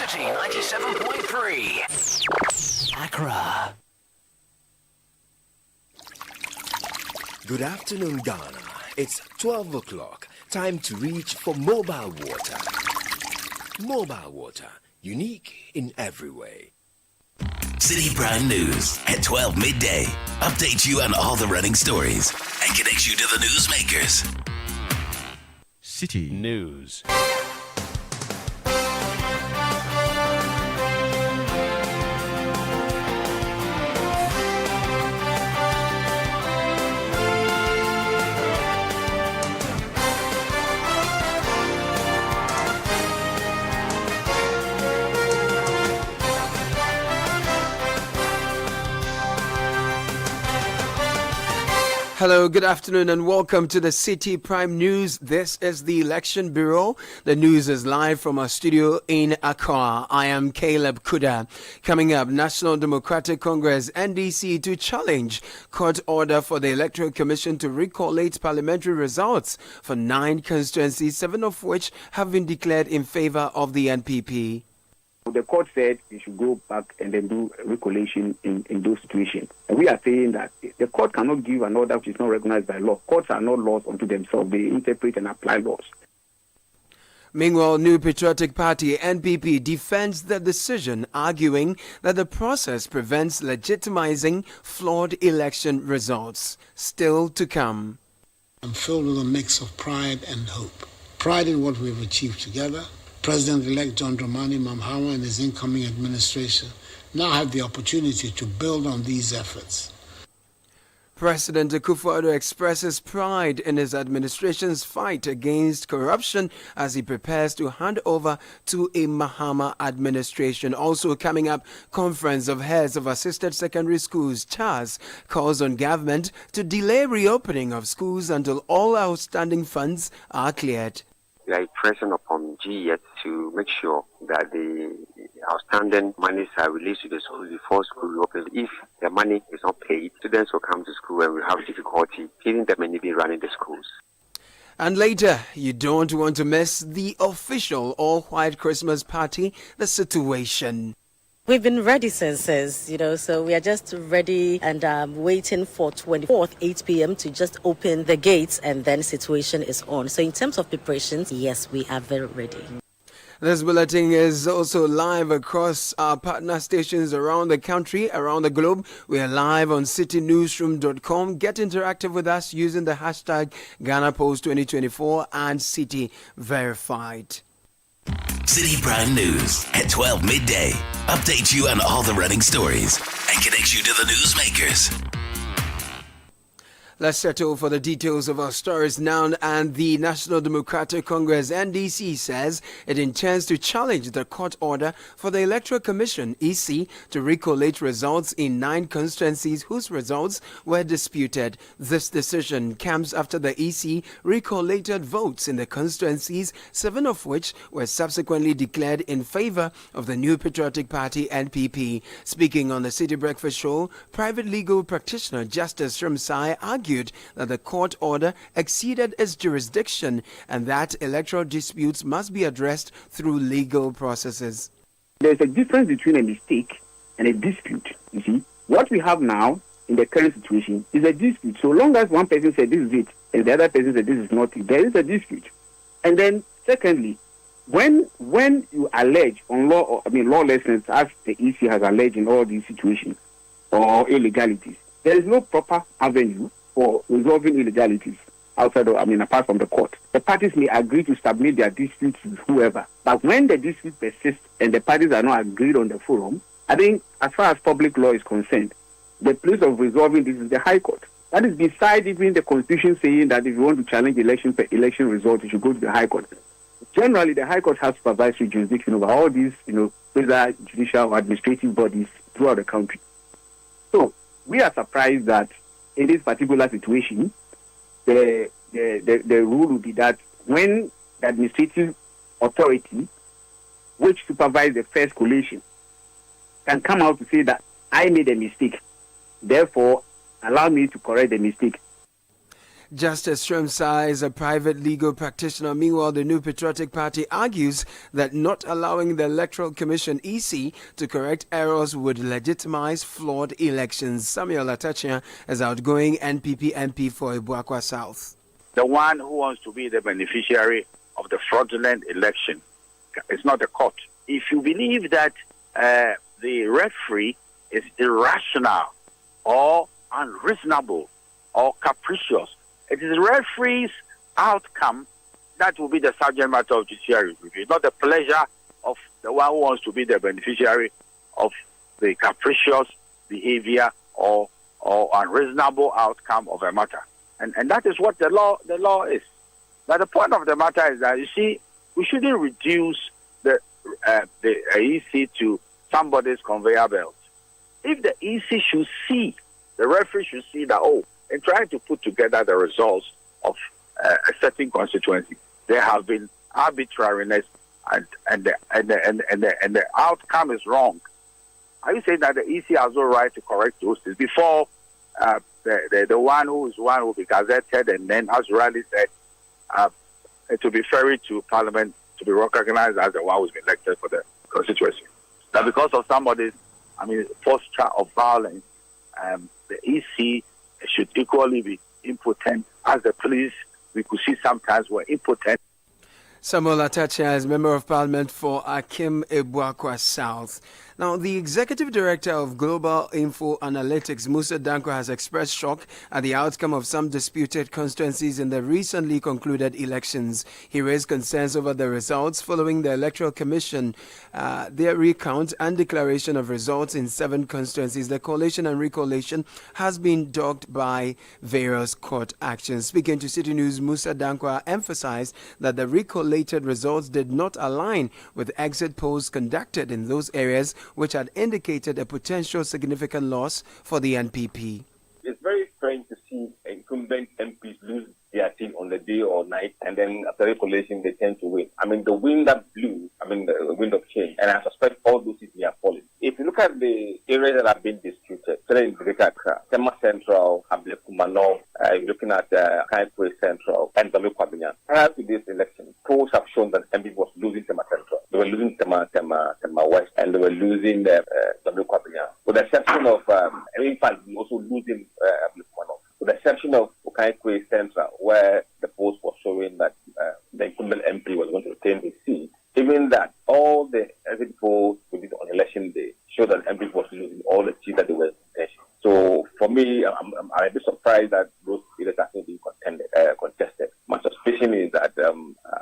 City 97.3. Accra. Good afternoon, Ghana. It's 12 o'clock. Time to reach for mobile water. Mobile water, unique in every way. Citi Prime News at 12 midday. Update you on all the running stories and connect you to the newsmakers. Citi News. Hello, good afternoon and welcome to the Citi Prime News. This is the Election Bureau. The news is live from our studio in Accra. I am Caleb Kuda. Coming up, National Democratic Congress NDC to challenge court order for the Electoral Commission to recollate parliamentary results for 9 constituencies, 7 of which have been declared in favor of the NPP. The court said they should go back and then do recollation in those situations. And we are saying that the court cannot give an order which is not recognized by law. Courts are not laws unto themselves. They interpret and apply laws. Meanwhile, New Patriotic Party NPP defends the decision, arguing that the process prevents legitimizing flawed election results. Still to come. I'm filled with a mix of pride and hope. Pride in what we've achieved together. President-elect John Dramani Mahama and his incoming administration now have the opportunity to build on these efforts. President Akufo-Addo expresses pride in his administration's fight against corruption as he prepares to hand over to a Mahama administration. Also coming up, Conference of Heads of Assisted Secondary Schools, CHAS, calls on government to delay reopening of schools until all outstanding funds are cleared. We are pressing upon GES to make sure that the outstanding monies are released to the school before school reopens. If the money is not paid, students will come to school and will have difficulty feeding them and even running the schools. And later, you don't want to miss the official all-white Christmas party, The Situation. We've been ready since, so we are just ready and waiting for 24th, 8 p.m. to just open the gates and then Situation is on. So in terms of preparations, yes, we are very ready. This bulletin is also live across our partner stations around the country, around the globe. We are live on citinewsroom.com. Get interactive with us using the hashtag GhanaPost2024 and Citi Verified. Citi Prime News at 12 midday. Update you on all the running stories and connect you to the newsmakers. Let's settle for the details of our stories now. And the National Democratic Congress NDC says it intends to challenge the court order for the Electoral Commission EC to recollate results in 9 constituencies whose results were disputed. This decision comes after the EC recollated votes in the constituencies, 7 of which were subsequently declared in favor of the New Patriotic Party NPP. Speaking on the Citi Breakfast Show, private legal practitioner Justice Srimsai argued that the court order exceeded its jurisdiction and that electoral disputes must be addressed through legal processes. There's a difference between a mistake and a dispute. You see, what we have now in the current situation is a dispute. So long as one person said this is it and the other person said this is not it, there is a dispute. And then secondly, when you allege on lawlessness, as the EC has alleged in all these situations or illegalities, there is no proper avenue for resolving illegalities apart from the court. The parties may agree to submit their disputes with whoever. But when the dispute persists and the parties are not agreed on the forum, I think as far as public law is concerned, the place of resolving this is the High Court. That is beside even the Constitution saying that if you want to challenge election results, you should go to the High Court. Generally, the High Court has supervisory jurisdiction over all these, whether judicial or administrative bodies throughout the country. So we are surprised that in this particular situation, the rule would be that when the administrative authority, which supervises the first collation, can come out to say that I made a mistake, therefore allow me to correct the mistake. Justice Shremsa is a private legal practitioner. Meanwhile, the New Patriotic Party argues that not allowing the Electoral Commission (EC) to correct errors would legitimize flawed elections. Samuel Atachia is outgoing NPP MP for Ebuakwa South. The one who wants to be the beneficiary of the fraudulent election is not the court. If you believe that the referee is irrational or unreasonable or capricious, it is the referee's outcome that will be the subject matter of judiciary review, not the pleasure of the one who wants to be the beneficiary of the capricious behavior or unreasonable outcome of a matter. And that is what the law is. But the point of the matter is that, you see, we shouldn't reduce the EC to somebody's conveyor belt. If the EC should see, the referee should see that, in trying to put together the results of a certain constituency, there have been arbitrariness and the outcome is wrong. Are you saying that the EC has no right to correct those things before the one who will be gazetted and then, as Riley said, it will be ferried to Parliament to be recognized as the one who's been elected for the constituency? That because of somebody's, posture of violence, the EC should equally be impotent, as the police we could see sometimes were impotent. Samuel Atachia is Member of Parliament for Akim Ebuakwa South. Now, the Executive Director of Global Info Analytics, Musa Dankwa, has expressed shock at the outcome of some disputed constituencies in the recently concluded elections. He raised concerns over the results following the Electoral Commission, their recount and declaration of results in 7 constituencies. The collation and recollation has been dogged by various court actions. Speaking to City News, Musa Dankwa emphasized that the recollated results did not align with exit polls conducted in those areas, which had indicated a potential significant loss for the NPP. It's very strange to see incumbent MPs lose their team on the day or night, and then after recollation they tend to win. The wind that blew, the wind of change, and I suspect all those seats are falling. If you look at the areas that have been disputed, in Greater Accra, Tema Central, Ablekumano, looking at Kaikwe Central, and Kwabinyan. Prior to this election, polls have shown that MPP was losing Tema Central. They were losing Tema West, and they were losing Kwabinyan. With the exception of, in fact, also losing Ablekumano. With the exception of Kaikwe Central, where the polls were showing that the incumbent MP was going to retain his seat, even that all the exit polls we did on election day showed that MP was losing all the seats that they were in. So for me, I'm a bit surprised that those seats are being contested. My suspicion is that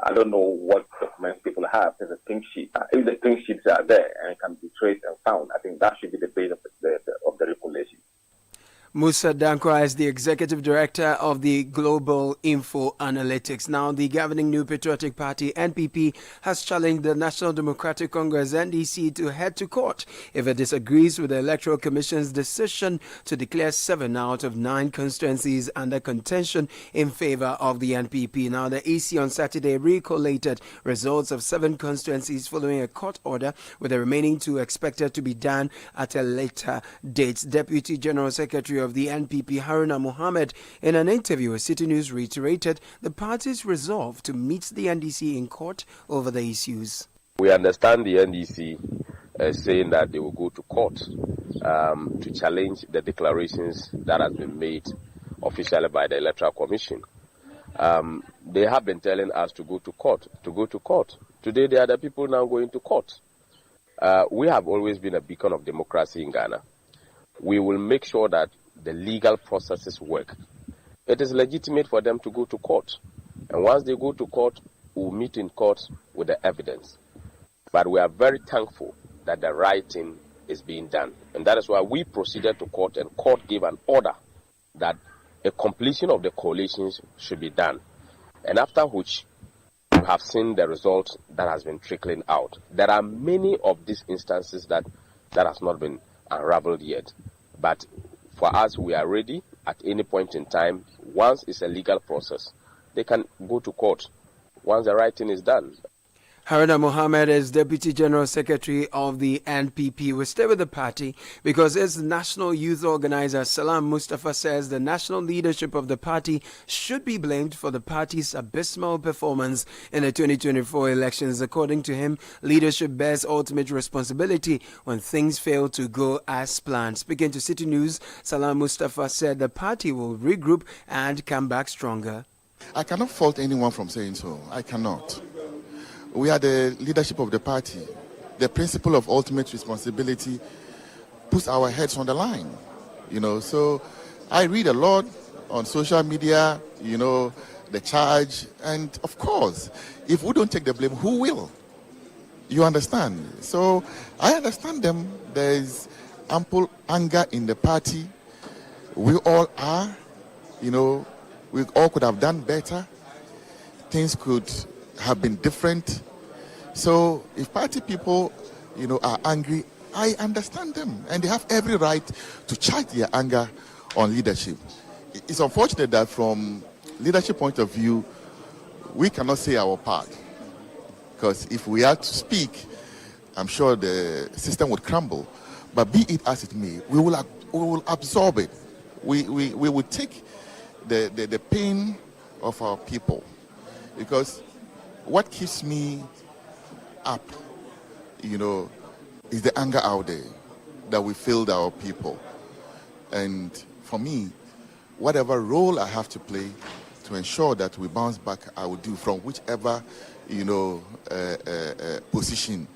I don't know what documents people have. There's a pink sheet. If the pink sheets are there and can be traced and found, I think that should be the base of the recollation. Musa Dankwa is the Executive Director of the Global Info Analytics. Now, the governing New Patriotic Party, NPP, has challenged the National Democratic Congress, NDC, to head to court if it disagrees with the Electoral Commission's decision to declare 7 out of 9 constituencies under contention in favor of the NPP. Now, the EC on Saturday recollated results of 7 constituencies following a court order, with the remaining 2 expected to be done at a later date. Deputy General Secretary of the NPP, Haruna Mohammed, in an interview with City News, reiterated the party's resolve to meet the NDC in court over the issues. We understand the NDC saying that they will go to court to challenge the declarations that have been made officially by the Electoral Commission. They have been telling us to go to court. Today, they are the people now going to court. We have always been a beacon of democracy in Ghana. We will make sure that the legal processes work. It is legitimate for them to go to court. And once they go to court, we'll meet in court with the evidence. But we are very thankful that the right thing is being done. And that is why we proceeded to court, and court gave an order that a completion of the coalitions should be done. And after which, we have seen the result that has been trickling out. There are many of these instances that has not been unraveled yet. But for us, we are ready at any point in time. Once it's a legal process, they can go to court once the right thing is done. Harmattan Mohammed is Deputy General Secretary of the NPP. We stay with the party because its national youth organizer Salam Mustafa says the national leadership of the party should be blamed for the party's abysmal performance in the 2024 elections. According to him, leadership bears ultimate responsibility when things fail to go as planned. Speaking to Citi News, Salam Mustafa said the party will regroup and come back stronger. I cannot fault anyone from saying so. I cannot. We are the leadership of the party. The principle of ultimate responsibility puts our heads on the line. So I read a lot on social media, the charge. And of course, if we don't take the blame, who will? You understand? So I understand them. There is ample anger in the party. We all are, we all could have done better. Things could have been different. So if party people, are angry, I understand them. And they have every right to charge their anger on leadership. It's unfortunate that from leadership point of view, we cannot say our part. Because if we are to speak, I'm sure the system would crumble. But be it as it may, we will absorb it. We will take the pain of our people. Because what keeps me up, is the anger out there that we failed our people. And for me, whatever role I have to play to ensure that we bounce back, I will do from whichever, position.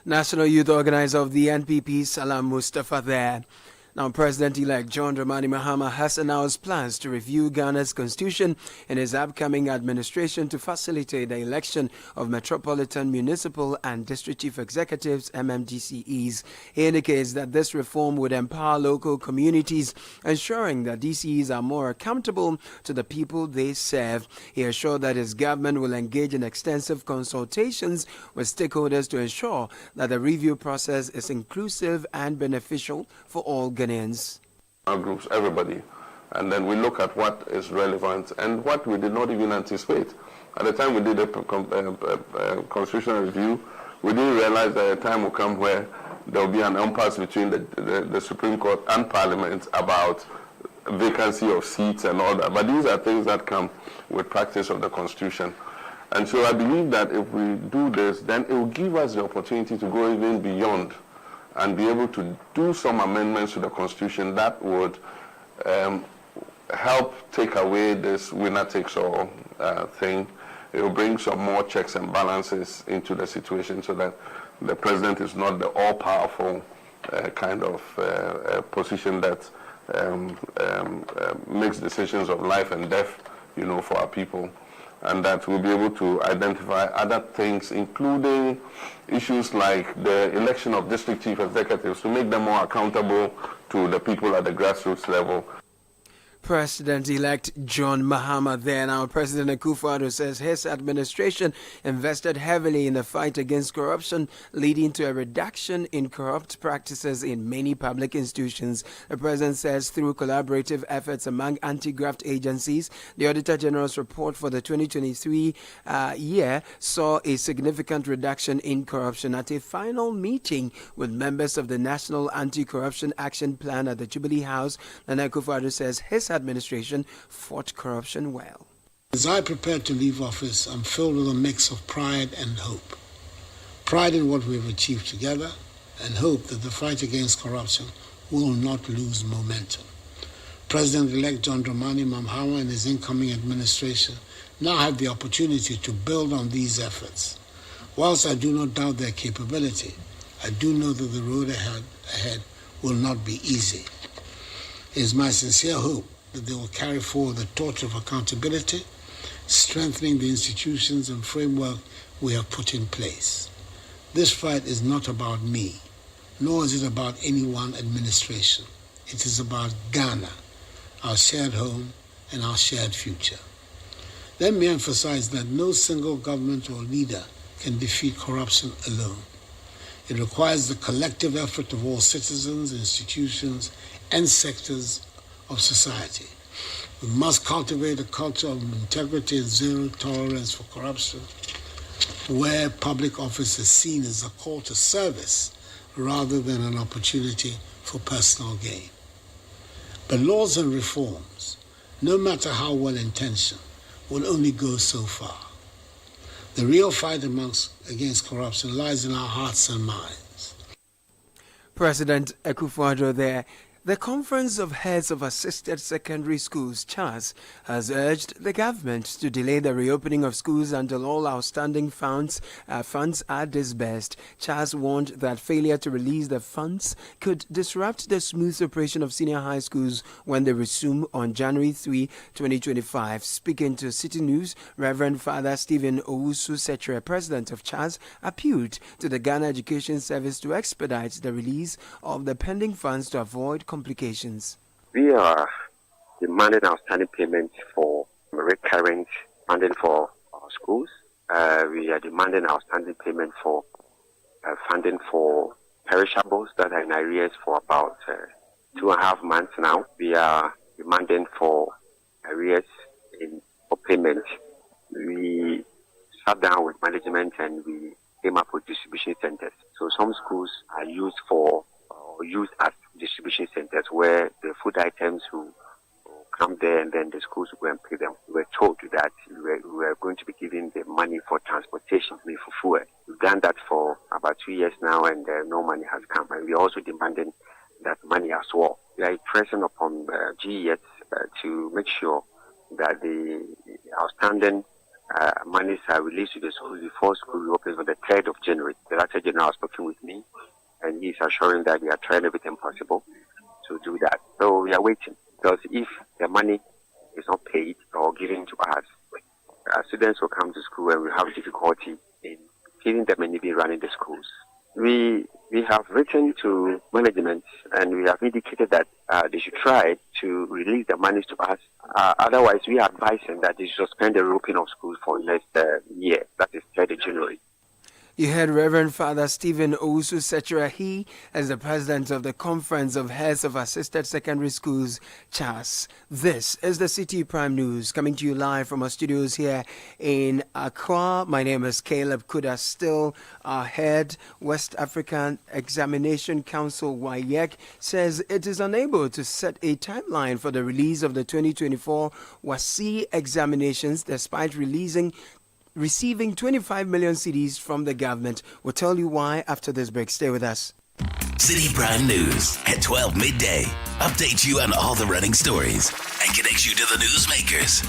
National Youth Organizer of the NPP, Salam Mustafa there. Now, President-elect John Dramani Mahama has announced plans to review Ghana's constitution in his upcoming administration to facilitate the election of Metropolitan, Municipal and District Chief Executives, MMDCEs. He indicates that this reform would empower local communities, ensuring that DCEs are more accountable to the people they serve. He assured that his government will engage in extensive consultations with stakeholders to ensure that the review process is inclusive and beneficial for all Ghanaians. Our groups, everybody, and then we look at what is relevant and what we did not even anticipate. At the time we did a constitutional review, we didn't realize that a time will come where there will be an impasse between the Supreme Court and Parliament about vacancy of seats and all that. But these are things that come with practice of the Constitution. And so I believe that if we do this, then it will give us the opportunity to go even beyond and be able to do some amendments to the Constitution that would help take away this winner-takes-all thing. It will bring some more checks and balances into the situation so that the president is not the all-powerful kind of position that makes decisions of life and death, for our people. And that we'll be able to identify other things, including issues like the election of district chief executives, to make them more accountable to the people at the grassroots level. President-elect John Mahama there. Now, President Akufo-Addo says his administration invested heavily in the fight against corruption, leading to a reduction in corrupt practices in many public institutions. The president says through collaborative efforts among anti-graft agencies, the Auditor General's report for the 2023 year saw a significant reduction in corruption. At a final meeting with members of the National Anti-Corruption Action Plan at the Jubilee House, Nana Akufo-Addo says his administration fought corruption well. As I prepare to leave office, I'm filled with a mix of pride and hope. Pride in what we've achieved together, and hope that the fight against corruption will not lose momentum. President-elect John Dramani Mahama and his incoming administration now have the opportunity to build on these efforts. Whilst I do not doubt their capability, I do know that the road ahead will not be easy. It is my sincere hope that they will carry forward the torch of accountability, strengthening the institutions and framework we have put in place. This fight is not about me, nor is it about any one administration. It is about Ghana, our shared home and our shared future. Let me emphasize that no single government or leader can defeat corruption alone. It requires the collective effort of all citizens, institutions, and sectors of society. We must cultivate a culture of integrity and zero tolerance for corruption, where public office is seen as a call to service rather than an opportunity for personal gain. But laws and reforms, no matter how well-intentioned, will only go so far. The real fight against corruption lies in our hearts and minds. President Akufo-Addo there. The Conference of Heads of Assisted Secondary Schools, CHAS, has urged the government to delay the reopening of schools until all outstanding funds are disbursed. CHAS warned that failure to release the funds could disrupt the smooth operation of senior high schools when they resume on January 3, 2025. Speaking to Citi News, Reverend Father Stephen Owusu-Setre, president of CHAS, appealed to the Ghana Education Service to expedite the release of the pending funds to avoid complications. We are demanding outstanding payments for recurrent funding for our schools. We are demanding outstanding payment for funding for perishables that are in arrears for about 2.5 months now. We are demanding for arrears for payment. We sat down with management and we came up with distribution centers. So some schools are used as distribution centers where the food items will come there and then the schools will go and pay them. We were told that we were going to be giving the money for transportation, for food. We've done that for about 2 years now and no money has come. And we're also demanding that money as well. We are pressing upon GES to make sure that the outstanding monies are released to the school before school reopens on the 3rd of January. The Director General has spoken with me, and he's assuring that we are trying everything possible to do that. So we are waiting, because if the money is not paid or given to us, students will come to school and we have difficulty in feeding them and even running the schools. We have written to management and we have indicated that they should try to release the money to us. Otherwise, we are advising that they should suspend the reopening of schools for next year, that is 3rd of January. You heard Reverend Father Stephen Owusu-Setre. He is the president of the Conference of Heads of Assisted Secondary Schools, CHAS. This is the Citi Prime News, coming to you live from our studios here in Accra. My name is Caleb Kuda, still ahead. West African Examination Council, WAEC, says it is unable to set a timeline for the release of the 2024 WAEC examinations, despite receiving 25 million cedis from the government. We'll tell you why after this break. Stay with us. Citi Prime News at 12 midday. Update you on all the running stories and connects you to the newsmakers.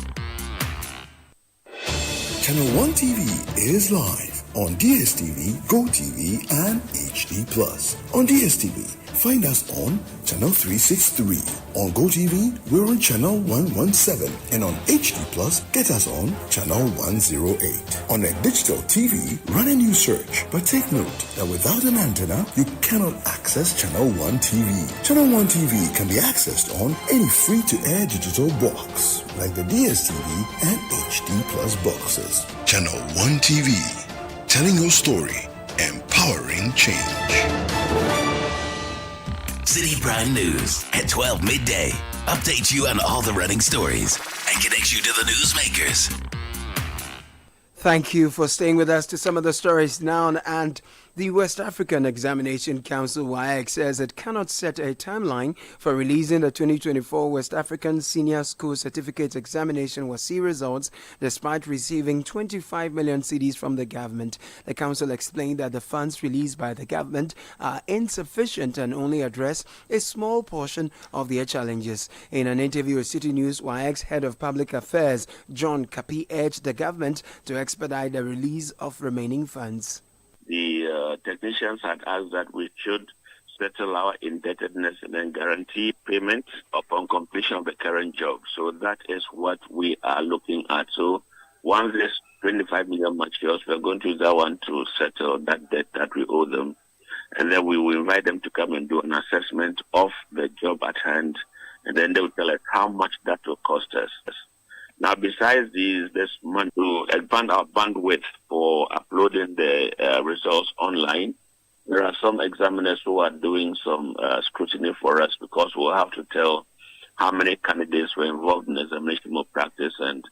Channel 1 TV is live on DSTV, GoTV, and HD+. On DSTV, find us on Channel 363. On GoTV, we're on Channel 117. And on HD+, get us on Channel 108. On a digital TV, run a new search. But take note that without an antenna, you cannot access Channel 1 TV. Channel 1 TV can be accessed on any free-to-air digital box, like the DSTV and HD+ boxes. Channel 1 TV, telling your story, empowering change. Citi Prime News at 12 midday. Update you on all the running stories and connects you to the newsmakers. Thank you for staying with us to some of the stories now. And the West African Examination Council, WAEC, says it cannot set a timeline for releasing the 2024 West African Senior School Certificate Examination WAEC results, despite receiving 25 million cedis from the government. The council explained that the funds released by the government are insufficient and only address a small portion of their challenges. In an interview with Citi News, WAEC's head of public affairs, John Kapi, urged the government to expedite the release of remaining funds. The technicians had asked that we should settle our indebtedness and then guarantee payment upon completion of the current job. So that is what we are looking at. So once this 25 million matures, we are going to use that one to settle that debt that we owe them. And then we will invite them to come and do an assessment of the job at hand. And then they will tell us how much that will cost us. Now, besides this money to expand our bandwidth for uploading the results online, there are some examiners who are doing some scrutiny for us, because we'll have to tell how many candidates were involved in examination malpractice and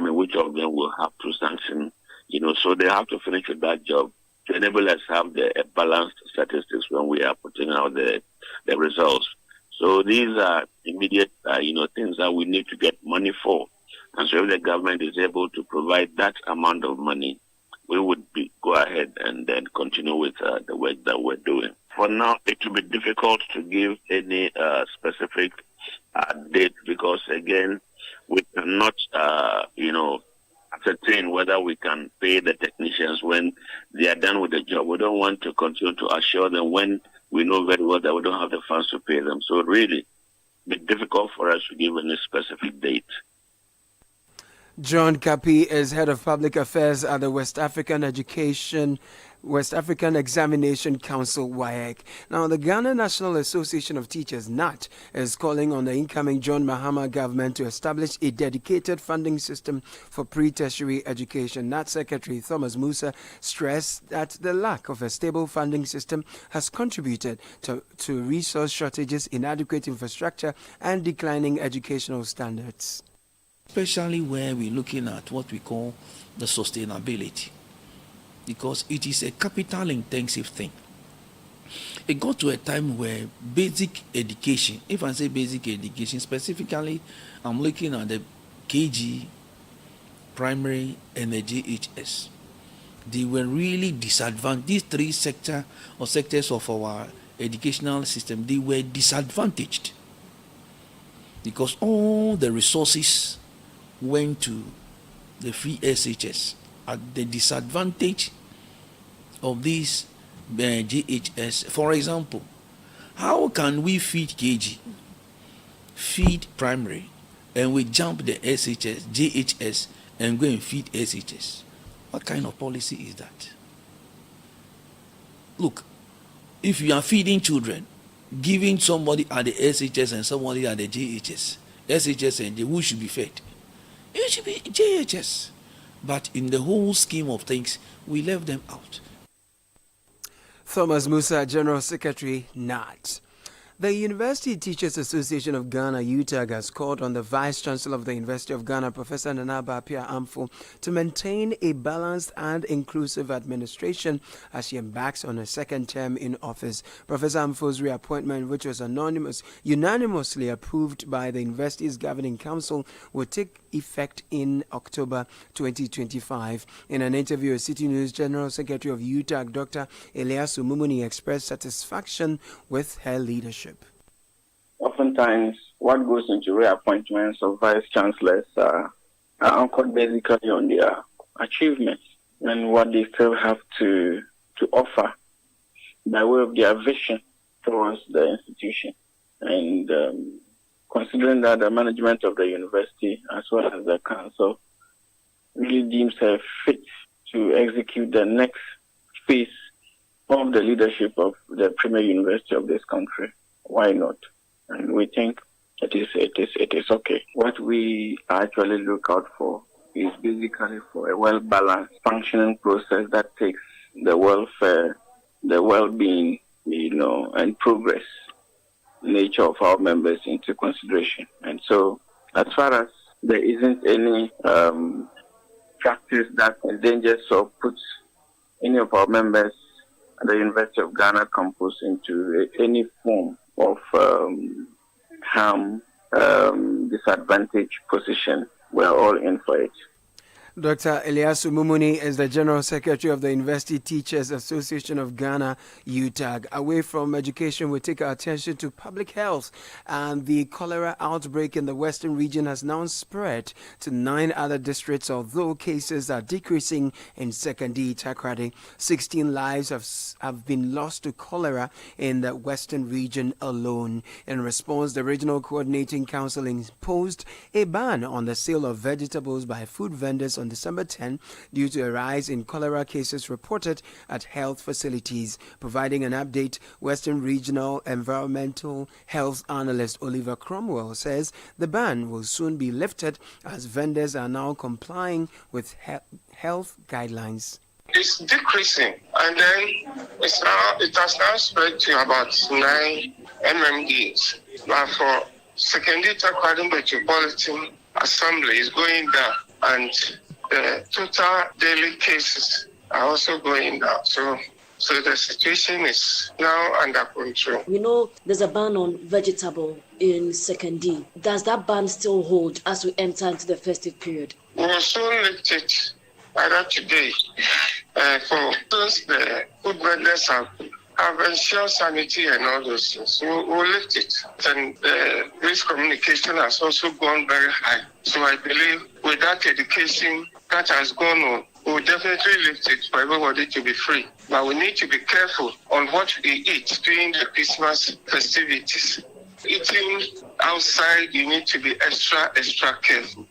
which of them will have to sanction So they have to finish with that job to enable us to have a balanced statistics when we are putting out the results. So these are immediate, things that we need to get money for. And so if the government is able to provide that amount of money, we would go ahead and then continue with the work that we're doing. For now, it will be difficult to give any specific date because, again, we cannot, ascertain whether we can pay the technicians when they are done with the job. We don't want to continue to assure them when we know very well that we don't have the funds to pay them. So really, it'll be difficult for us to give any specific date. John Kapi is head of public affairs at the West African Examination Council, WAEC. Now, the Ghana National Association of Teachers, NAT, is calling on the incoming John Mahama government to establish a dedicated funding system for pre-tertiary education. NAT Secretary Thomas Musa stressed that the lack of a stable funding system has contributed to resource shortages, inadequate infrastructure, and declining educational standards. Especially where we're looking at what we call the sustainability, because it is a capital-intensive thing. It got to a time where basic education, if I say basic education, specifically, I'm looking at the KG, primary, and the GHS. They were really disadvantaged. These three sectors of our educational system, they were disadvantaged because all the resources went to the free SHS at the disadvantage of these GHS. For example, how can we feed KG, feed primary, and we jump the SHS, GHS, and go and feed SHS? What kind of policy is that? Look, if you are feeding children, giving somebody at the SHS and somebody at the GHS, SHS and who should be fed? It should be JHS. But in the whole scheme of things, we left them out. Thomas Musa, General Secretary, NAT. The University Teachers Association of Ghana, UTAG, has called on the Vice Chancellor of the University of Ghana, Professor Nana Bapia Amfo, to maintain a balanced and inclusive administration as she embarks on her second term in office. Professor Amfo's reappointment, which was unanimously approved by the university's governing council, will take effect in October 2025. In an interview with City News, General Secretary of UTAG, Dr. Eliasu Mumuni, expressed satisfaction with her leadership. Oftentimes, what goes into reappointments of vice chancellors are anchored basically on their achievements and what they still have to offer by way of their vision towards the institution. And considering that the management of the university as well as the council really deems her fit to execute the next phase of the leadership of the premier university of this country, why not? And we think it is okay. What we actually look out for is basically for a well-balanced, functioning process that takes the welfare, the well-being, and progress nature of our members into consideration. And so, as far as there isn't any practice that endangers or puts any of our members at the University of Ghana campus into any form of harm, disadvantage position, we're all in for it. Dr. Eliasu Mumuni is the General Secretary of the University Teachers Association of Ghana, UTAG. Away from education, we take our attention to public health. And the cholera outbreak in the western region has now spread to 9 other districts, although cases are decreasing in Sekandi, Takrady. 16 lives have been lost to cholera in the western region alone. In response, the Regional Coordinating Council imposed a ban on the sale of vegetables by food vendors on December 10 due to a rise in cholera cases reported at health facilities. Providing an update, Western Regional Environmental Health Analyst Oliver Cromwell says the ban will soon be lifted as vendors are now complying with health guidelines. It's decreasing, and then it has now spread to about 9 MMDs. But for Secondary Takrady Metropolitan Assembly is going down, and the total daily cases are also going down. So the situation is now under control. We know there's a ban on vegetable in Second D. Does that ban still hold as we enter into the festive period? We will soon lift it either today. For those the food vendors have ensured sanity and all those things. We'll lift it. And this communication has also gone very high. So I believe with that education that has gone on, we'll definitely lift it for everybody to be free. But we need to be careful on what we eat during the Christmas festivities. Eating outside, you need to be extra careful.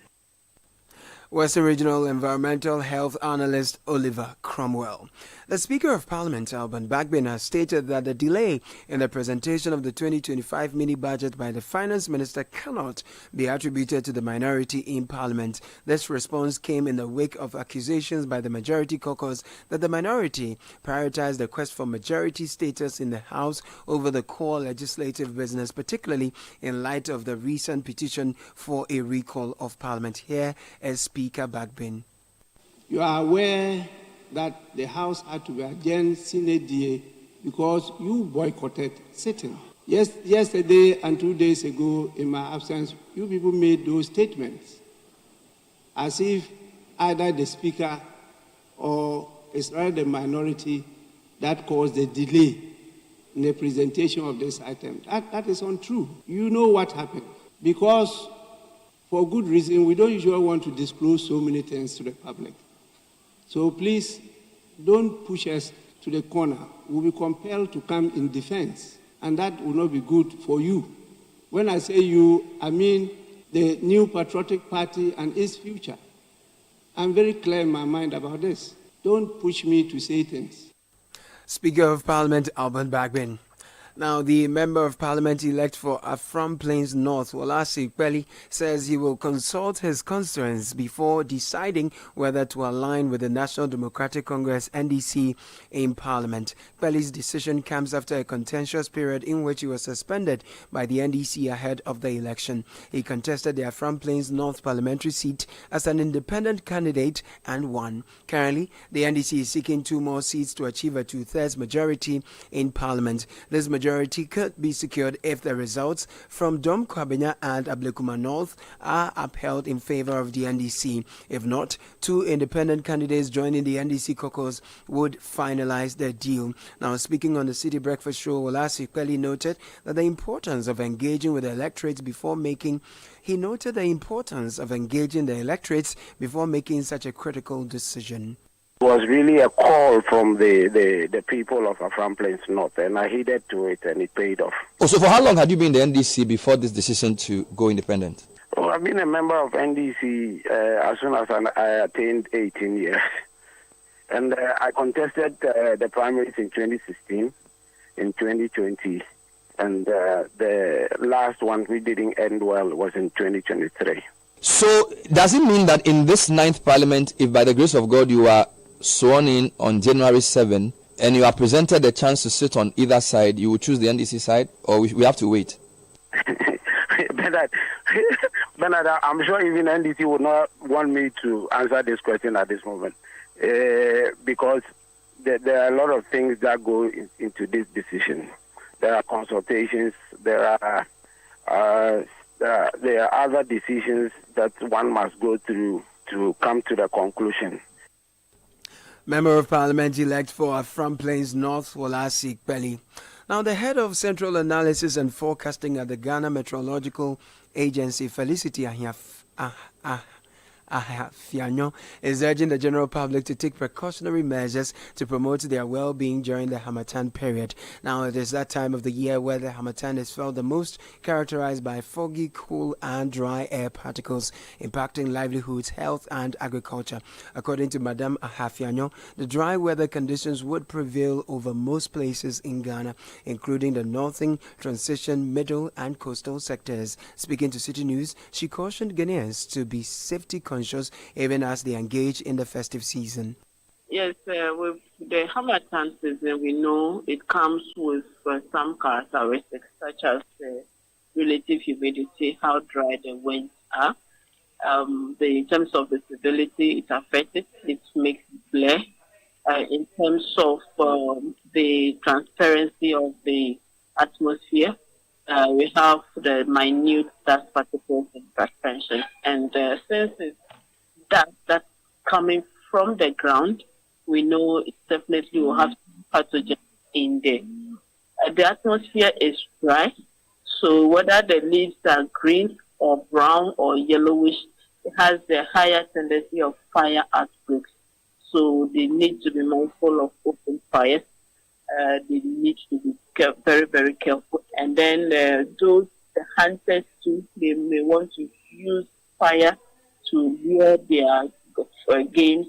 Western Regional Environmental Health Analyst Oliver Cromwell. The Speaker of Parliament, Alban Bagbin, has stated that the delay in the presentation of the 2025 mini-budget by the Finance Minister cannot be attributed to the minority in Parliament. This response came in the wake of accusations by the Majority Caucus that the minority prioritized the quest for majority status in the House over the core legislative business, particularly in light of the recent petition for a recall of Parliament. Here is Speaker Bagbin. You are aware that the House had to be adjourned sine die because you boycotted sitting. Yesterday and 2 days ago, in my absence, you people made those statements as if either the Speaker or it's rather the minority that caused the delay in the presentation of this item. That is untrue. You know what happened. Because for good reason, we don't usually want to disclose so many things to the public. So please, don't push us to the corner. We'll be compelled to come in defense, and that will not be good for you. When I say you, I mean the New Patriotic Party and its future. I'm very clear in my mind about this. Don't push me to say things. Speaker of Parliament Alban Bagbin. Now, the Member of Parliament-elect for Afram Plains North, Wolasi Kweli, says he will consult his constituents before deciding whether to align with the National Democratic Congress NDC in Parliament. Kweli's decision comes after a contentious period in which he was suspended by the NDC ahead of the election. He contested the Afram Plains North parliamentary seat as an independent candidate and won. Currently, the NDC is seeking 2 more seats to achieve a 2/3 majority in Parliament. This majority could be secured if the results from Dom Kwabena and Ablekuma North are upheld in favor of the NDC. If not, 2 independent candidates joining the NDC caucus would finalize the deal. Now, speaking on the City Breakfast Show, Wolasi Kweli noted that the importance of engaging with the electorates before making such a critical decision. It was really a call from the people of Afram Plains North, and I heeded to it, and it paid off. Oh, so for how long had you been in the NDC before this decision to go independent? Oh, I've been a member of NDC as soon as I attained 18 years. And I contested the primaries in 2016, in 2020, and the last one we didn't end well was in 2023. So does it mean that in this 9th Parliament, if by the grace of God you are sworn in on January 7 and you are presented a chance to sit on either side, you will choose the NDC side, or we have to wait? Bernard, I'm sure even NDC would not want me to answer this question at this moment because there are a lot of things that go into this decision. There are consultations, there are other decisions that one must go through to come to the conclusion. Member of Parliament-elect for Afram Plains North, Wolasi Kweli. Now, the head of Central Analysis and Forecasting at the Ghana Meteorological Agency, Felicity Ahafianyo, is urging the general public to take precautionary measures to promote their well-being during the Harmattan period. Now, it is that time of the year where the Harmattan is felt the most, characterized by foggy, cool, and dry air particles, impacting livelihoods, health, and agriculture. According to Madame Ahafianyo, the dry weather conditions would prevail over most places in Ghana, including the northern, transition, middle, and coastal sectors. Speaking to City News, she cautioned Ghanaians to be safety conscious even as they engage in the festive season. Yes, with the Harmattan season, we know it comes with some characteristics such as relative humidity, how dry the winds are, In terms of the stability, it affects it. It makes it blur. In terms of the transparency of the atmosphere, we have the minute dust particles in suspension, and since it's that's coming from the ground, we know it definitely will have pathogens in there. The atmosphere is dry, so whether the leaves are green or brown or yellowish, it has the higher tendency of fire outbreaks. So they need to be mindful of open fires. They need to be very, very careful. And then the hunters too, they may want to use fire to lure their games.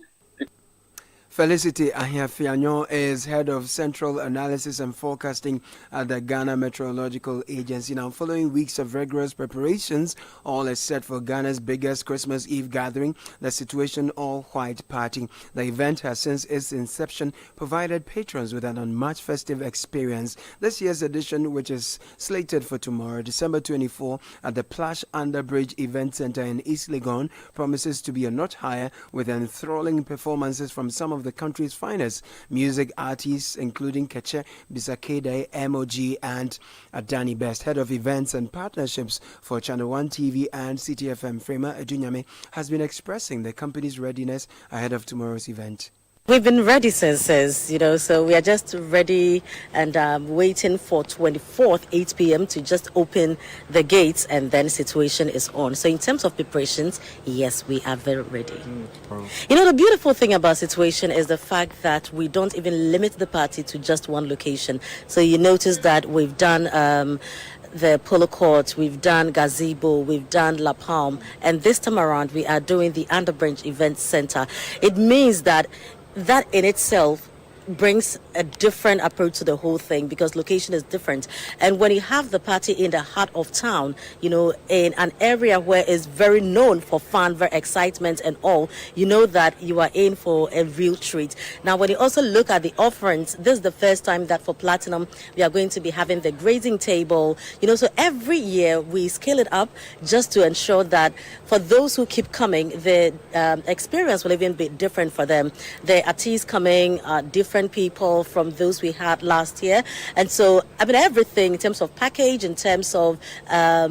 Felicity Ahiafianyo is head of Central Analysis and Forecasting at the Ghana Meteorological Agency. Now, following weeks of rigorous preparations, all is set for Ghana's biggest Christmas Eve gathering, the Situation All-White Party. The event has since its inception provided patrons with an unmatched festive experience. This year's edition, which is slated for tomorrow, December 24, at the Plush Underbridge Event Center in East Legon, promises to be a notch higher with enthralling performances from some of the country's finest music artists, including Keche, Bisakede, MOG, and Adani Best. Head of Events and Partnerships for Channel 1 TV and Citi FM, Frema Edunyame, has been expressing the company's readiness ahead of tomorrow's event. We've been ready since, so we are just ready and waiting for 24th, 8 p.m. to just open the gates, and then situation is on. So in terms of preparations, yes, we are very ready. The beautiful thing about situation is the fact that we don't even limit the party to just one location. So you notice that we've done the Polo Court, we've done Gazebo, we've done La Palme, and this time around we are doing the Underbridge Event Center. It means that in itself brings a different approach to the whole thing, because location is different. And when you have the party in the heart of town, in an area where it's very known for fun, very excitement and all, you know that you are in for a real treat. Now, when you also look at the offerings, this is the first time that for Platinum, we are going to be having the grazing table, so every year we scale it up just to ensure that for those who keep coming, the experience will even be different for them. The artists coming are different people from those we had last year, and so everything in terms of package, in terms of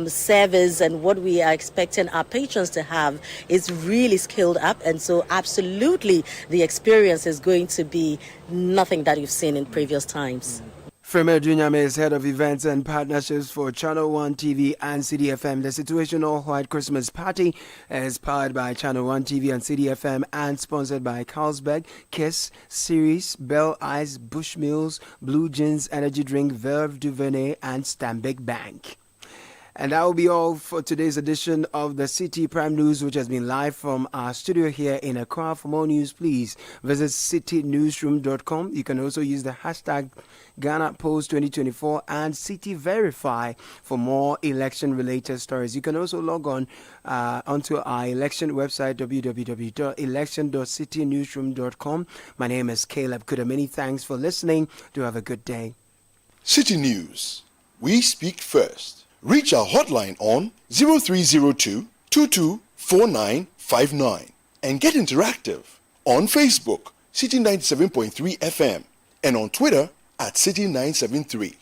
service, and what we are expecting our patrons to have is really scaled up, and so absolutely the experience is going to be nothing that you've seen in previous times. Frema Edunyame is head of events and partnerships for Channel 1 TV and Citi FM. The Situation All-White Christmas Party is powered by Channel 1 TV and Citi FM and sponsored by Carlsberg, Kiss, Series, Bell Eyes, Bushmills, Blue Jeans, Energy Drink, Verve Duvernay, and Stanbic Bank. And that will be all for today's edition of the Citi Prime News, which has been live from our studio here in Accra. For more news, please visit citinewsroom.com. You can also use the hashtag GhanaPost2024 and Citi Verify for more election-related stories. You can also log on onto our election website, www.election.citinewsroom.com. My name is Caleb Kuda. Many thanks for listening. Do have a good day. Citi News. We speak first. Reach our hotline on 0302 224959 and get interactive on Facebook, Citi 97.3 FM, and on Twitter at Citi 973.